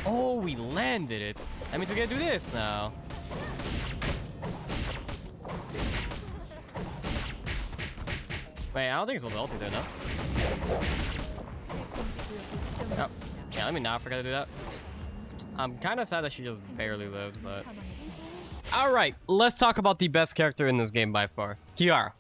Oh, we landed it. That means we gotta do this now. Wait, I don't think it's supposed to ulti there, no? Oh, yeah, let me not forget to do that. I'm kind of sad that she just barely lived, but... Alright, let's talk about the best character in this game by far. Chiara.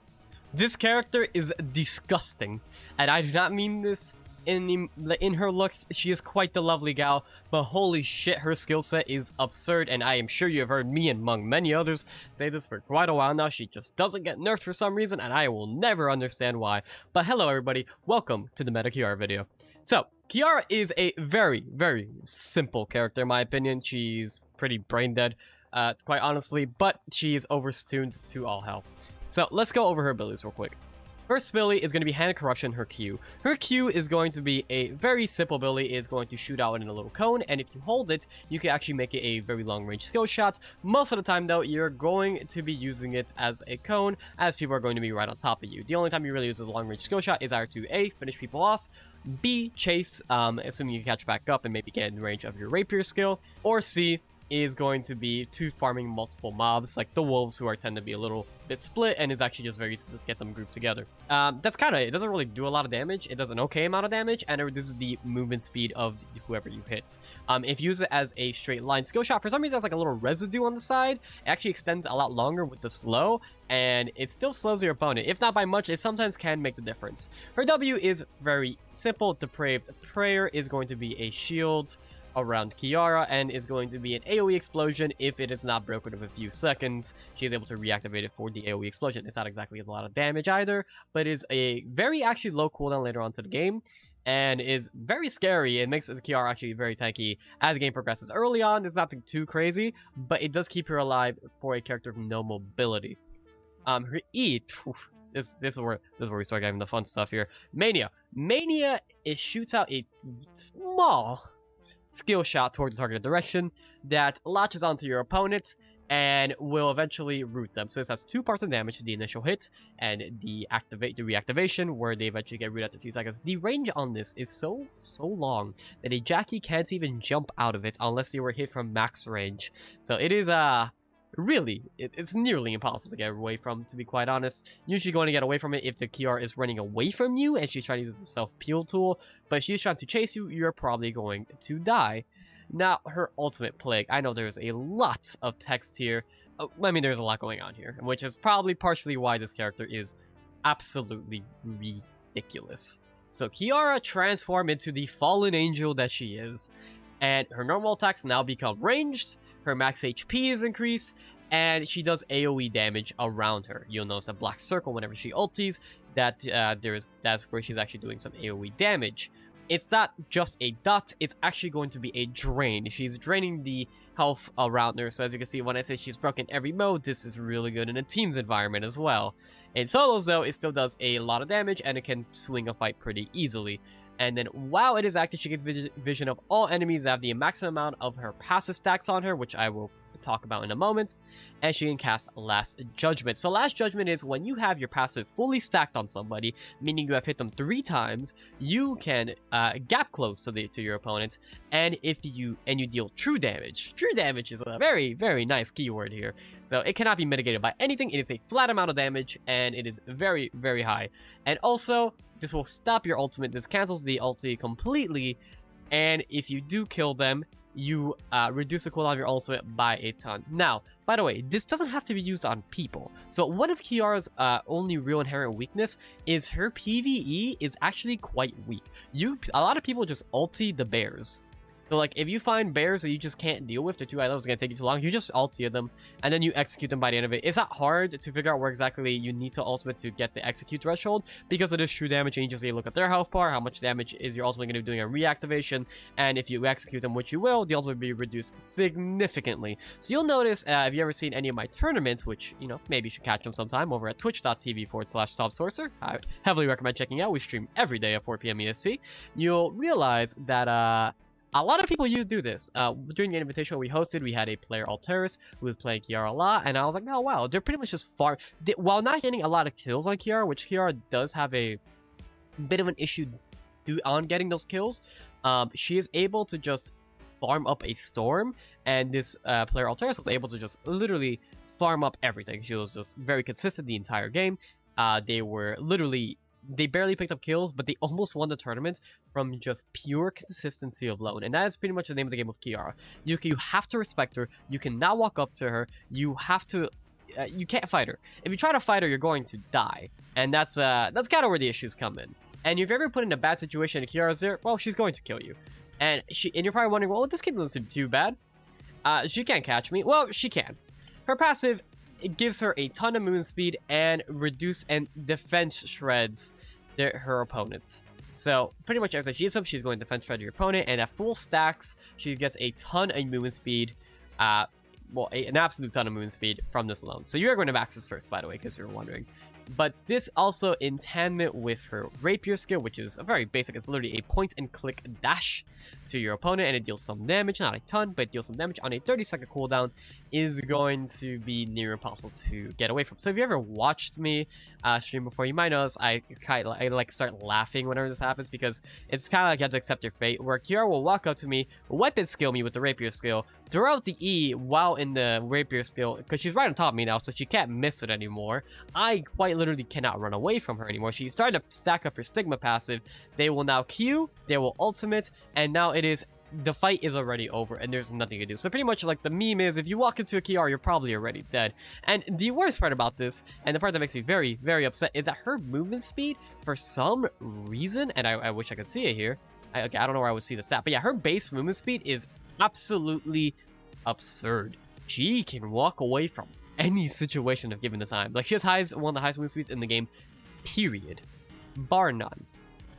This character is disgusting. And I do not mean this in her looks. She is quite the lovely gal, but holy shit, her skill set is absurd, and I am sure you have heard me and among many others say this for quite a while now. She just doesn't get nerfed for some reason, and I will never understand why. But hello everybody, welcome to the Meta Chiara video. So, Chiara is a very, very simple character in my opinion. She's pretty brain dead, quite honestly, but she is overtuned to all hell. So, let's go over her abilities real quick. First ability is going to be Hand of Corruption, her Q. Her Q is going to be a very simple ability. It is going to shoot out in a little cone, and if you hold it, you can actually make it a very long range skill shot. Most of the time though, you're going to be using it as a cone, as people are going to be right on top of you. The only time you really use a long range skill shot is either to A, finish people off, B, chase, assuming you catch back up and maybe get in range of your rapier skill, or C, is going to be to farming multiple mobs like the wolves, who tend to be a little bit split, and is actually just very easy to get them grouped together. That's kind of, it doesn't really do a lot of damage. It does an okay amount of damage, and it reduces the movement speed of whoever you hit. If you use it as a straight line skill shot, for some reason it has like a little residue on the side. It actually extends a lot longer with the slow, and it still slows your opponent. If not by much, it sometimes can make the difference. Her W is very simple. Depraved Prayer is going to be a shield around Chiara, and is going to be an AoE explosion. If it is not broken of a few seconds, she is able to reactivate it for the AoE explosion. It's not exactly a lot of damage either, but is a very actually low cooldown later on to the game, and is very scary. It makes Chiara actually very tanky as the game progresses. Early on, it's not too crazy, but it does keep her alive for a character with no mobility. Her E, this is where we start getting the fun stuff here. Mania, it shoots out a small skill shot towards the targeted direction that latches onto your opponent and will eventually root them. So this has two parts of damage: the initial hit and the reactivation, where they eventually get rooted after a few seconds. The range on this is so long that a Jackie can't even jump out of it unless you were hit from max range. So it is really, it's nearly impossible to get away from, to be quite honest. Usually going to get away from it if the Chiara is running away from you and she's trying to use the self-peel tool, but if she's trying to chase you, you're probably going to die. Now, her ultimate plague. I know there's a lot of text here. I mean, there's a lot going on here, which is probably partially why this character is absolutely ridiculous. So Chiara transformed into the fallen angel that she is, and her normal attacks now become ranged. Her max HP is increased, and she does AoE damage around her. You'll notice a black circle whenever she ulties. That's where she's actually doing some AoE damage. It's not just a dot, it's actually going to be a drain. She's draining the health around her. So as you can see, when I say she's broken every mode, this is really good in a team's environment as well. In solos though, it still does a lot of damage, and it can swing a fight pretty easily. And then while it is active, she gets vision of all enemies that have the maximum amount of her passive stacks on her, which I will talk about in a moment. And she can cast Last Judgment. So Last Judgment is when you have your passive fully stacked on somebody, meaning you have hit them 3 times, you can gap close to your opponent, and you deal true damage. True damage is a very, very nice keyword here. So it cannot be mitigated by anything. It is a flat amount of damage, and it is very, very high. And also, this will stop your ultimate. This cancels the ulti completely, and if you do kill them, you reduce the cooldown of your ultimate by a ton. Now, by the way, this doesn't have to be used on people. So one of Chiara's only real inherent weakness is her PvE is actually quite weak. A lot of people just ulti the bears. So like, if you find bears that you just can't deal with, the 2 items going to take you too long, you just ulti them, and then you execute them by the end of it. It's not hard to figure out where exactly you need to ultimate to get the execute threshold, because it is true damage, and you just need to look at their health bar, how much damage is your ultimate going to be doing a reactivation, and if you execute them, which you will, the ultimate will be reduced significantly. So you'll notice, if you ever seen any of my tournaments, which, you know, maybe you should catch them sometime over at twitch.tv/Tomsorcer. I heavily recommend checking out. We stream every day at 4 p.m. EST. You'll realize that, a lot of people do this. During the invitation we hosted, we had a player, Alteris, who was playing Chiara a lot, and I was like, oh wow, they're pretty much just while not getting a lot of kills on Chiara, which Chiara does have a bit of an issue on getting those kills, she is able to just farm up a storm, and this player Alteris was able to just literally farm up everything. She was just very consistent the entire game. They barely picked up kills, but they almost won the tournament from just pure consistency alone. And that is pretty much the name of the game of Kiara. You have to respect her. You cannot walk up to her. You have to... you can't fight her. If you try to fight her, you're going to die. And that's kind of where the issues come in. And if you're ever put in a bad situation and Kiara's there, well, she's going to kill you. And you're probably wondering, well, this game doesn't seem too bad. She can't catch me. Well, she can. Her passive... it gives her a ton of movement speed and reduce and defense shreds her opponents. So pretty much every time she hits up, she's going to defense shred your opponent, and at full stacks, she gets a ton of movement speed. An absolute ton of movement speed from this alone. So you are going to max this first, by the way, because you're wondering. But this also in tandem with her rapier skill, which is a very basic. It's literally a point-and-click dash to your opponent, and it deals some damage, not a ton, but it deals some damage on a 30-second cooldown, is going to be near impossible to get away from. So if you ever watched me stream before, you might notice I like start laughing whenever this happens, because it's kind of like you have to accept your fate, where Kiara will walk up to me, weapon skill me with the rapier skill, throw out the E while in the rapier skill, because she's right on top of me now, so she can't miss it anymore. I quite literally cannot run away from her anymore. She's starting to stack up her Stigma passive. They will now Q, they will ultimate, and now the fight is already over, and there's nothing to do. So pretty much like the meme is, if you walk into a Kiara, you're probably already dead. And the worst part about this, and the part that makes me very, very upset, is that her movement speed, for some reason, and I wish I could see it here. I don't know where I would see the stat, but yeah, her base movement speed is absolutely absurd. She can walk away from any situation if given the time. Like, she has one of the highest movement speeds in the game, period. Bar none.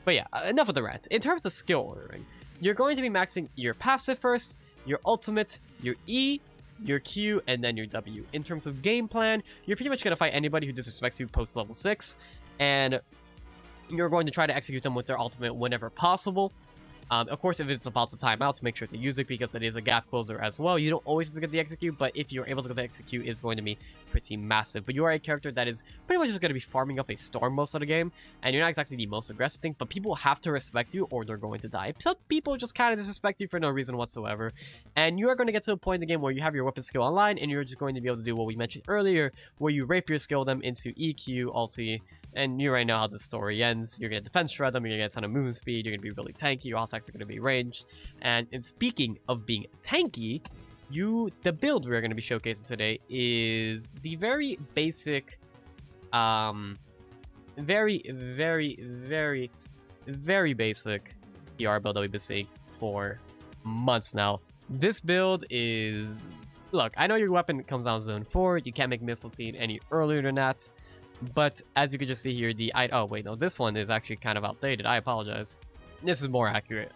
But yeah, enough of the rant. In terms of skill ordering, you're going to be maxing your passive first, your ultimate, your E, your Q, and then your W. In terms of game plan, you're pretty much going to fight anybody who disrespects you post level 6, and you're going to try to execute them with their ultimate whenever possible. Of course, if it's about to time out, to make sure to use it, because it is a gap closer as well. You don't always have to get the execute, but if you're able to get the execute, it's going to be pretty massive. But you are a character that is pretty much just going to be farming up a storm most of the game, and you're not exactly the most aggressive thing, but people have to respect you or they're going to die. Some people just kind of disrespect you for no reason whatsoever, and you are going to get to a point in the game where you have your weapon skill online, and you're just going to be able to do what we mentioned earlier, where you rapier skill them into EQ, ulti, and you already know how the story ends. You're going to defense shred them, you're going to get a ton of movement speed, you're going to be really tanky, your attacks are going to be ranged. And speaking of being tanky, the build we're going to be showcasing today is the very basic, very basic Chiara build that we've been seeing for months now. This build is... Look, I know your weapon comes down zone 4, you can't make Missile Teen any earlier than that. But as you can just see here, oh wait, no, this one is actually kind of outdated. I apologize. This is more accurate.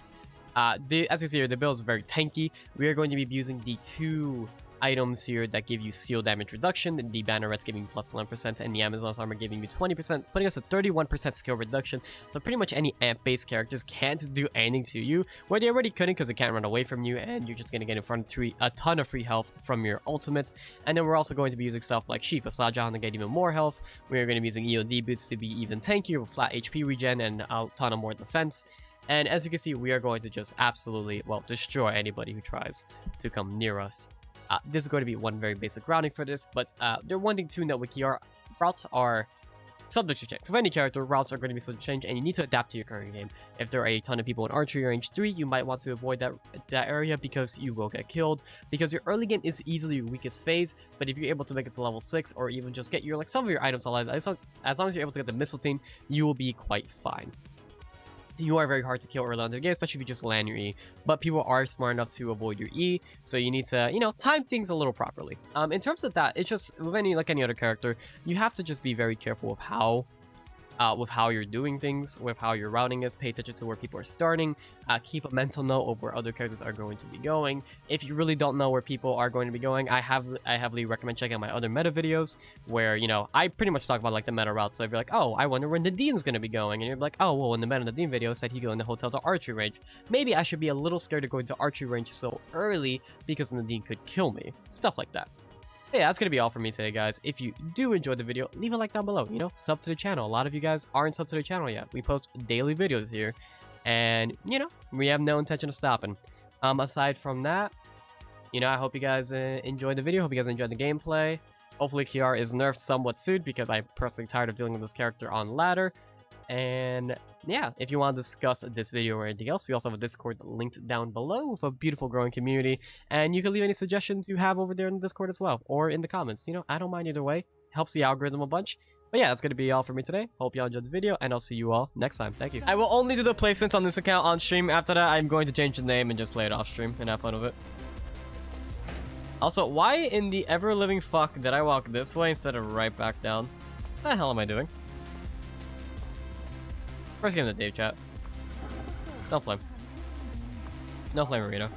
As you can see here, the build is very tanky. We are going to be using the 2 items here that give you seal damage reduction. The Bannerets giving you plus 11%, and the Amazon's armor giving you 20%, putting us at 31% skill reduction. So pretty much any amp-based characters can't do anything to you, where they already couldn't because they can't run away from you, and you're just going to get in front of a ton of free health from your ultimate. And then we're also going to be using stuff like Shifa Sajan to get even more health. We're going to be using EOD boots to be even tankier with flat HP regen and a ton of more defense. And as you can see, we are going to just absolutely, well, destroy anybody who tries to come near us. This is going to be one very basic routing for this, but there's one thing to note with Kiara: routes are subject to change. For any character, routes are going to be subject to change, and you need to adapt to your current game. If there are a ton of people in archery range 3, you might want to avoid that area because you will get killed. Because your early game is easily your weakest phase, but if you're able to make it to level 6, or even just get some of your items alive, as long as you're able to get the Missile Team, you will be quite fine. You are very hard to kill early on in the game, especially if you just land your E. But people are smart enough to avoid your E, so you need to, time things a little properly. In terms of that, it's just, with any other character, you have to just be very careful with how you're doing things, with how your routing is. Pay attention to where people are starting. Keep a mental note of where other characters are going to be going. If you really don't know where people are going to be going, I heavily recommend checking out my other meta videos, where, I pretty much talk about the meta route. So if you're like, oh, I wonder where Nadine's going to be going, and you're like, oh, well, in the meta Nadine video said he go in the hotel to archery range. Maybe I should be a little scared of going to archery range so early because Nadine could kill me. Stuff like that. Yeah, that's gonna be all for me today, guys. If you do enjoy the video, leave a like down below. Sub to the channel. A lot of you guys aren't sub to the channel yet. We post daily videos here, and we have no intention of stopping. Aside from that, you know, I hope you guys enjoyed the video. Hope you guys enjoyed the gameplay. Hopefully Kiara is nerfed somewhat soon because I'm personally tired of dealing with this character on ladder. And yeah, if you want to discuss this video or anything else, we also have a Discord linked down below with a beautiful growing community. And you can leave any suggestions you have over there in the Discord as well, or in the comments. You know, I don't mind either way. Helps the algorithm a bunch. But yeah, that's going to be all for me today. Hope y'all enjoyed the video, and I'll see you all next time. Thank you. I will only do the placements on this account on stream. After that, I'm going to change the name and just play it off stream and have fun with it. Also, why in the ever-living fuck did I walk this way instead of right back down? What the hell am I doing? First game of the day, chat. No flame. No flame arena.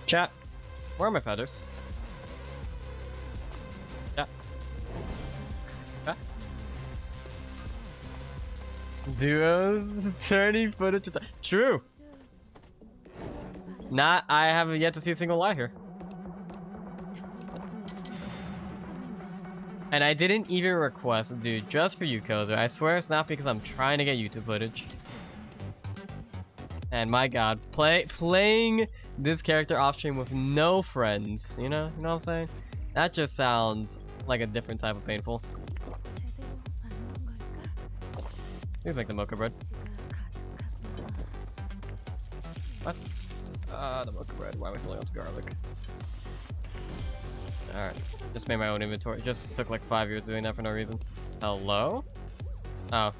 Chat, where are my feathers? Chat. Chat. Duos, turning footage. True. I haven't yet to see a single lie here. And I didn't even request, dude, just for you, Kozer. I swear it's not because I'm trying to get YouTube footage. And my god, playing this character off stream with no friends, you know what I'm saying? That just sounds like a different type of painful. Let me make the mocha bread. What's the mocha bread? Why am I selling out to garlic? Alright, just made my own inventory. Just took like 5 years doing that for no reason. Hello? Oh.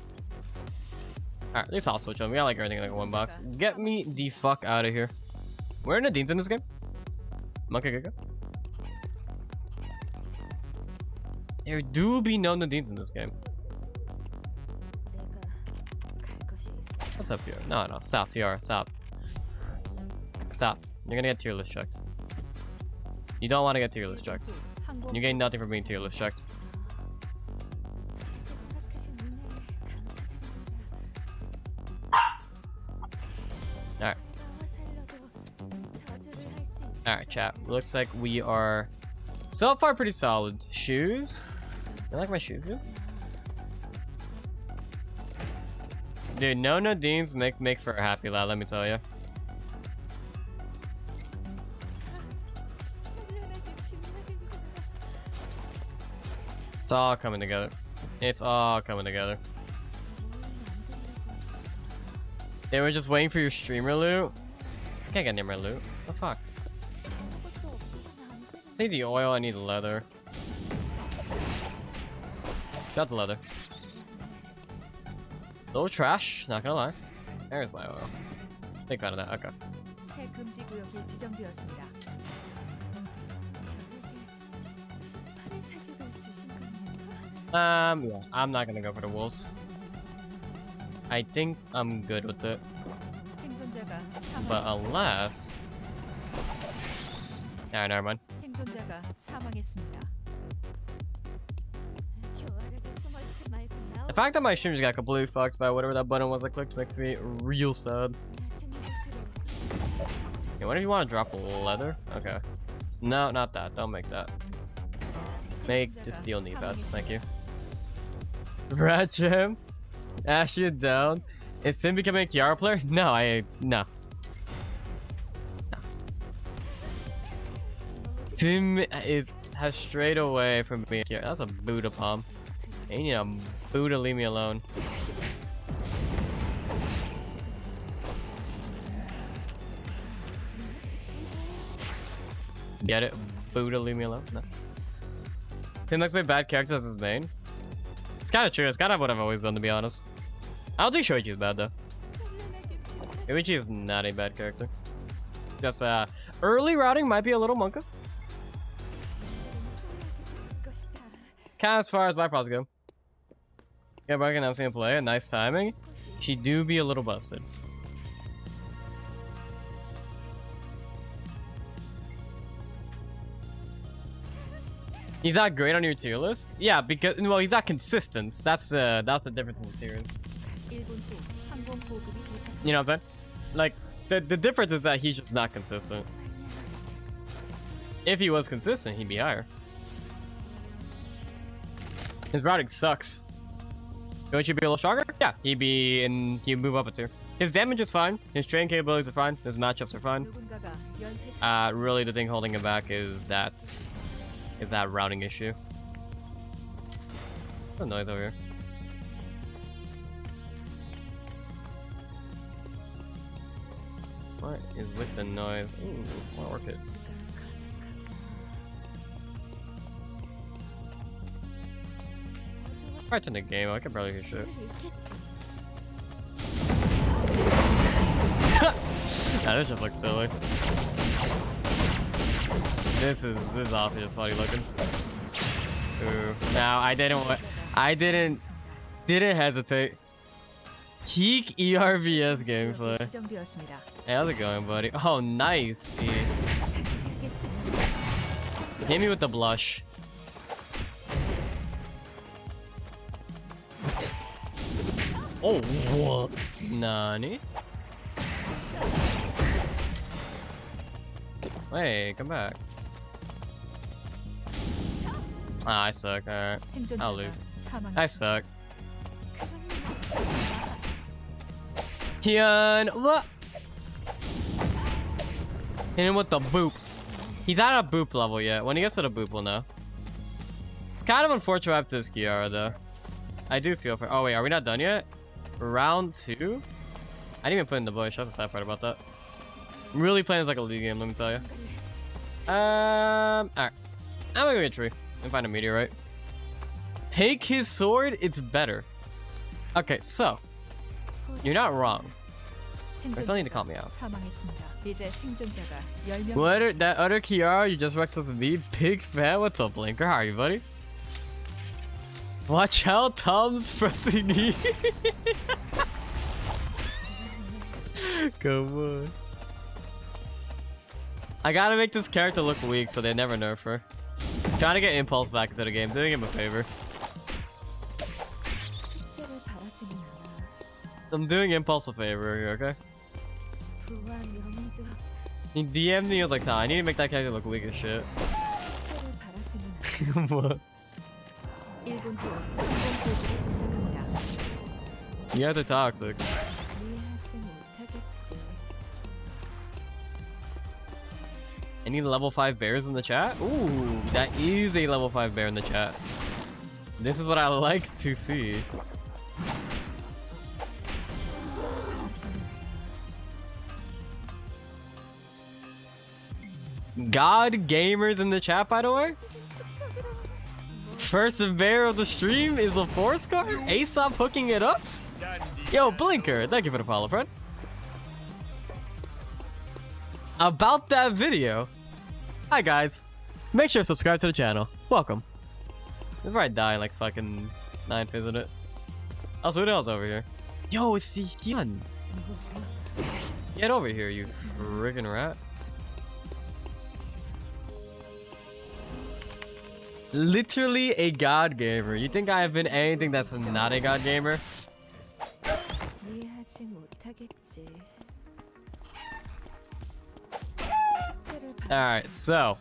Alright, these hospital children. We got like everything in like one box. Get me the fuck out of here. Where are Nadine's in this game? Monkey Giga? There do be no Nadines in this game. What's up here? No, stop, PR, stop. Stop. You're gonna get tier list checked. You don't want to get tier list checked. You gain nothing from being tier list checked. Alright. Alright, chat. Looks like we are so far pretty solid. Shoes? You like my shoes, dude? Dude, no Nadines make for a happy lad, let me tell you. It's all coming together. It's all coming together. They were just waiting for your streamer loot? I can't get near my loot. What the fuck? I just need the oil, I need the leather. Got the leather. A little trash, not gonna lie. There's my oil. Take out of that, okay. Yeah, I'm not gonna go for the wolves. I think I'm good with it. But unless... Alright, never mind. The fact that my stream just got completely fucked by whatever that button was I clicked makes me real sad. Okay, what if you want to drop leather? Okay. No, not that. Don't make that. Make the steel knee pads. Thank you. Rat Jam? Ash you down? Is Tim becoming a Kiara player? No, no. Tim has strayed away from being a Kiara. That's a Buddha palm. You need a Buddha, leave me alone. Get it? Buddha, leave me alone? No. Tim likes to play bad characters as his main. It's kind of true. It's kind of what I've always done, to be honest. I don't think Shoichi is bad, though. Shoichi is not a bad character. Just, early routing might be a little monka. Kind of as far as my pros go. Yeah, but I can have seen play. Nice timing. She do be a little busted. He's not great on your tier list. Yeah, because well, he's not consistent. That's the difference in the tiers. You know what I'm saying? Like the difference is that he's just not consistent. If he was consistent, he'd be higher. His routing sucks. Don't you be a little stronger? Yeah, he'd move up a tier. His damage is fine. His training capabilities are fine. His matchups are fine. Really, the thing holding him back is that routing issue. What's the noise over here? What is with the noise? Ooh, more orchids. Right in the game, I can barely hear shit. Nah, this just looks silly. This is also just funny looking. Ooh. Now I didn't hesitate. Peak ERBS gameplay. Hey, how's it going, buddy? Oh, nice. Hit me with the blush. Oh, what? Nani? Wait, come back. Ah, I suck. Alright. I'll lose. I suck. Hyun, what? Hit him with the boop. He's not at a boop level yet. When he gets to the boop, we'll know. It's kind of unfortunate I have to this Kiara, though. I do feel for. Oh, wait, are we not done yet? Round 2? I didn't even put in the bush. That's the sad part about that. I'm really playing this like a league game, let me tell you. Alright. I'm gonna go get a tree and find a meteorite. Take his sword, it's better. Okay, so. You're not wrong. There's nothing to call me out. What? That other Kiara you just wrecked us with me? Big fan? What's up, Blinker? How are you, buddy? Watch out, Tom's pressing me. Come on. I gotta make this character look weak so they never nerf her. Trying to get Impulse back into the game, doing him a favor. I'm doing Impulse a favor here, okay? He DM'd me, I was like, I need to make that character look weak as shit. What? You guys are toxic. Any level 5 bears in the chat? Ooh, that is a level 5 bear in the chat. This is what I like to see. God gamers in the chat, by the way. First bear of the stream is a 4-star. Aesop hooking it up. Yo, Blinker, thank you for the follow, friend. About that video. Hi guys, make sure to subscribe to the channel. Welcome. This is where I die in like fucking 9th, isn't it? Also, who the hell's over here? Yo, it's the Hyun. Get over here, you friggin' rat. Literally a god gamer. You think I have been anything that's not a god gamer? Alright, so.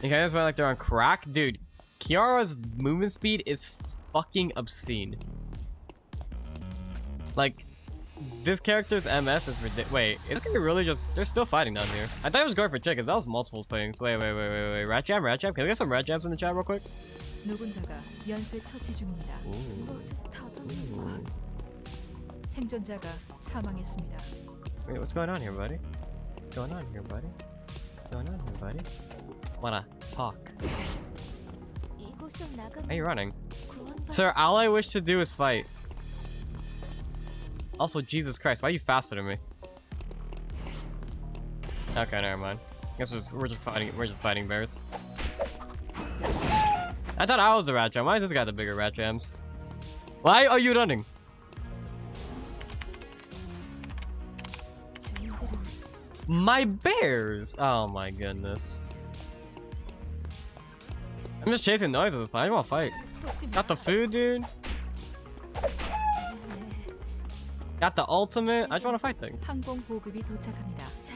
You guys feel like they're on crack? Dude, Kiara's movement speed is fucking obscene. Like, this character's MS is ridiculous. Wait, is it really just... They're still fighting down here. I thought it was going for chickens. That was multiple things. Wait. Rat jam. Can we get some rat jams in the chat real quick? Ooh. Wait, what's going on here, buddy? What's going on here, buddy? Wanna talk? Why are you running? Sir, all I wish to do is fight. Also, Jesus Christ, why are you faster than me? Okay, never mind. I guess we're just fighting bears. I thought I was the rat jam. Why is this guy the bigger rat jams? Why are you running? My bears! Oh my goodness. I'm just chasing noises, but I don't want to fight. Got the food, dude. Got the ultimate. I just want to fight things.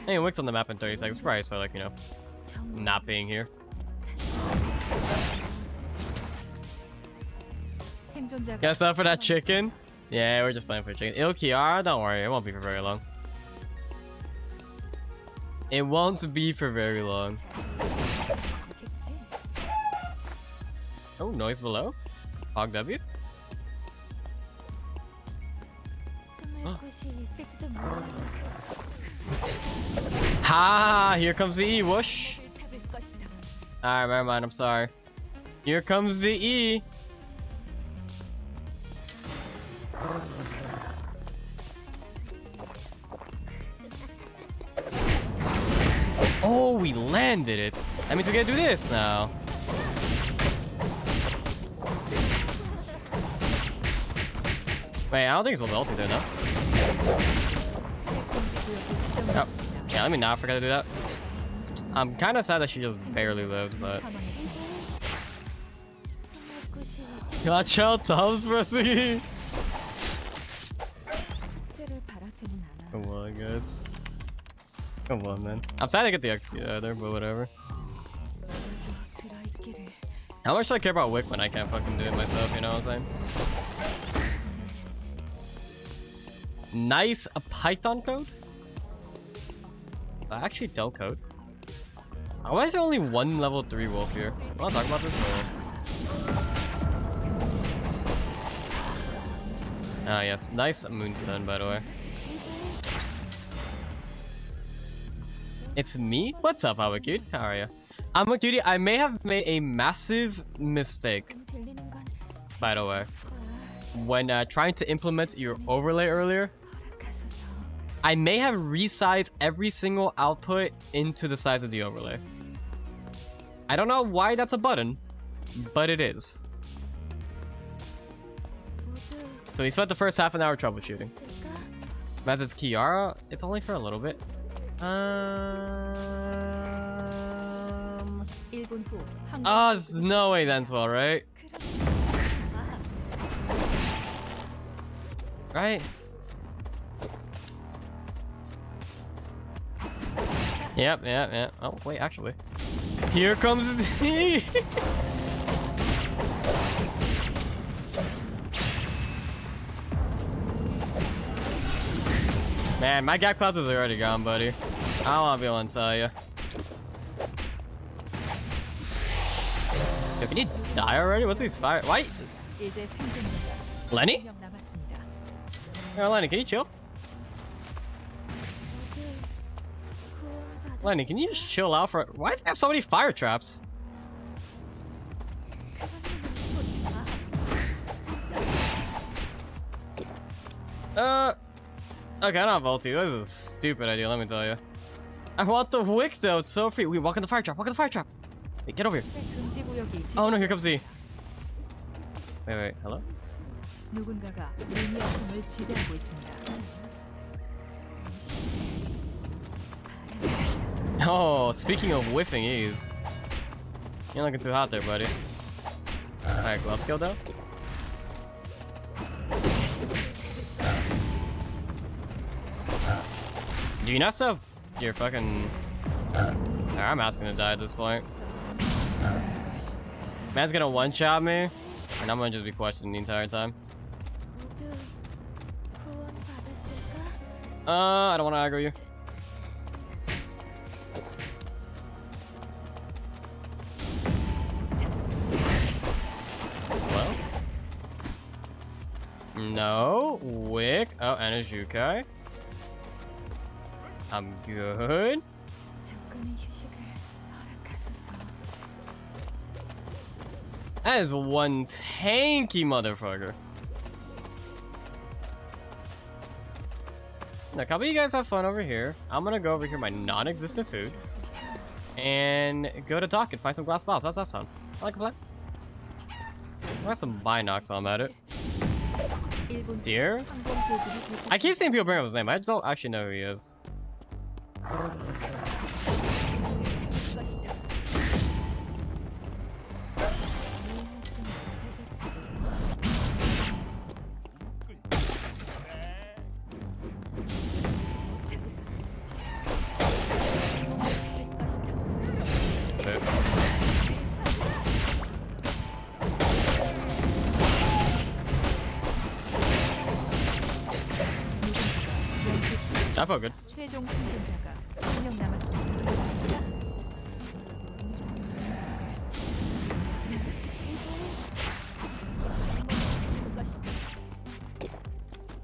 Hey, Wick's on the map in 30 seconds. Probably so, like, you know, not being here. Guess up for that chicken? Yeah, we're just playing for chicken. Ill Kiara, don't worry, it won't be for very long. It won't be for very long. Oh, noise below. Hog W. Ha! Here comes the E. Whoosh. Alright, never mind. I'm sorry. Here comes the E. Oh, we landed it. That means we gotta do this now. Wait, I don't think it's supposed to ulti there, no? Oh, yeah, let me not forget to do that. I'm kind of sad that she just barely lived, but... Gotcha, Tomsorcer! Come on, guys. Come on, man. I'm sad to get the XP either, but whatever. How much do I care about Wick when I can't fucking do it myself, you know what I'm saying? Nice, a Python code? Actually, Del code. Why is there only one level 3 wolf here? I want to talk about this or... Ah, yes. Nice Moonstone, by the way. It's me? What's up, Awacutie? How are you? Awacutie, I may have made a massive mistake, by the way. When trying to implement your overlay earlier, I may have resized every single output into the size of the overlay. I don't know why that's a button, but it is. So we spent the first half an hour troubleshooting. As it's Chiara, it's only for a little bit. Oh, there's no way that's well, right? Right? Yep. Oh, wait, actually. Here comes the... Man, my gap clouds was already gone, buddy. I don't want to be able to tell you. Yo, can you die already? What's these fire? Why? Lenny? Yo, Lenny, can you chill? Lenny, can you just chill out for... Why does it have so many fire traps? Okay, I don't have ulti. This is a stupid idea, let me tell you. I want the wick though, it's so free. Wait, walk in the fire trap, walk in the fire trap. Wait, get over here. Oh no, here comes the... Wait, hello? Oh, speaking of whiffing E's. You're looking too hot there, buddy. Alright, glove skill though. Do you not still have your fucking... I'm asking to die at this point. Man's gonna one-shot me, and I'm gonna just be questioning the entire time. I don't want to aggro you. Well. No. Wick. Oh, and a Jukai. I'm good. That is one tanky motherfucker. Look, how about you guys have fun over here? I'm gonna go over here my non-existent food and go to dock and find some glass bottles. How's that sound? I like a plan. I got some binocs while I'm at it. Deer? I keep seeing people bring up his name. I don't actually know who he is. Okay. I felt good. 최종 생존자가 1명 남았습니다.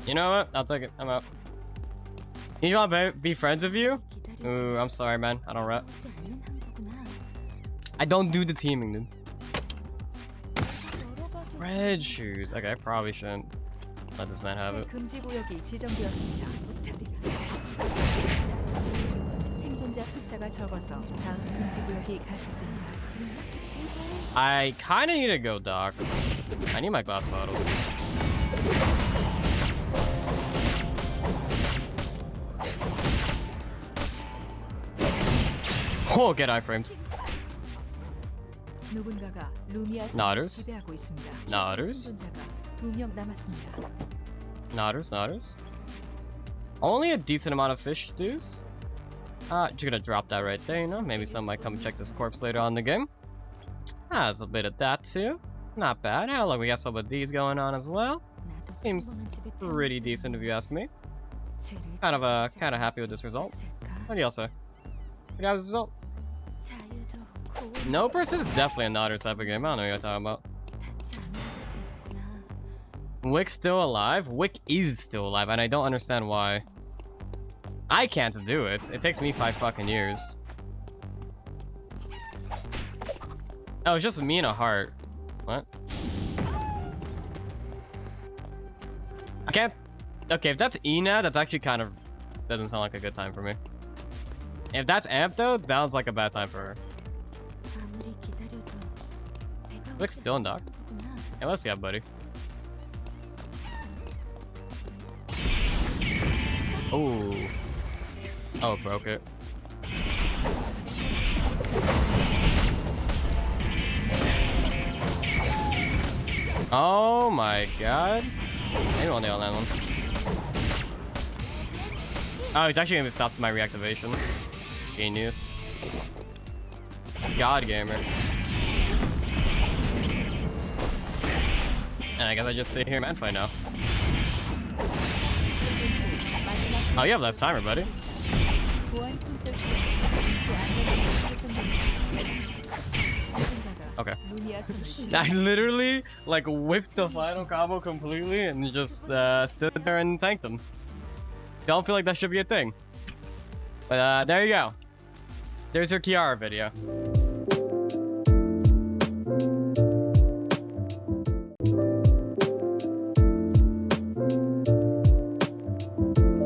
You know what? I'll take it. I'm out. You want to be friends with you? Ooh, I'm sorry, man. I don't rap. I don't do the teaming, dude. Red shoes. Okay, I probably shouldn't let this man have it. 금지 구역이 지정되었습니다. 생존자 숫자가 적어서 다음 금지 구역이 가속됩니다. I kind of need to go, Doc. I need my glass bottles. Oh, get iframes. 누군가가 루미아 Nodders? 지배하고 있습니다. Nodders? 생존자가 2명 남았습니다. Nodders. Only a decent amount of fish stews. Just gonna drop that right there, you know? Maybe someone might come check this corpse later on in the game. There's a bit of that too. Not bad. Now look, we got some of these going on as well. Seems pretty decent if you ask me. Kind of happy with this result. What do y'all say? What do you have as a result? Nopers is definitely a nodder type of game. I don't know what you're talking about. Wick's still alive? Wick is still alive, and I don't understand why. I can't do it. It takes me 5 fucking years. Oh, it's just me and a heart. What? I can't... Okay, if that's Ina, that's actually kind of... doesn't sound like a good time for me. If that's Amp, though, that sounds like a bad time for her. Wick's still in dock. Hey, let's see how, buddy. Oh. Oh, broke it. Oh my god. Maybe I'll nail that one. Oh, it's actually gonna stop my reactivation. Genius. God gamer. And I guess I just sit here and fight now. Oh, you have less timer, buddy. Okay. I literally like whipped the final combo completely and just stood there and tanked him. Don't feel like that should be a thing. But there you go. There's your Kiara video.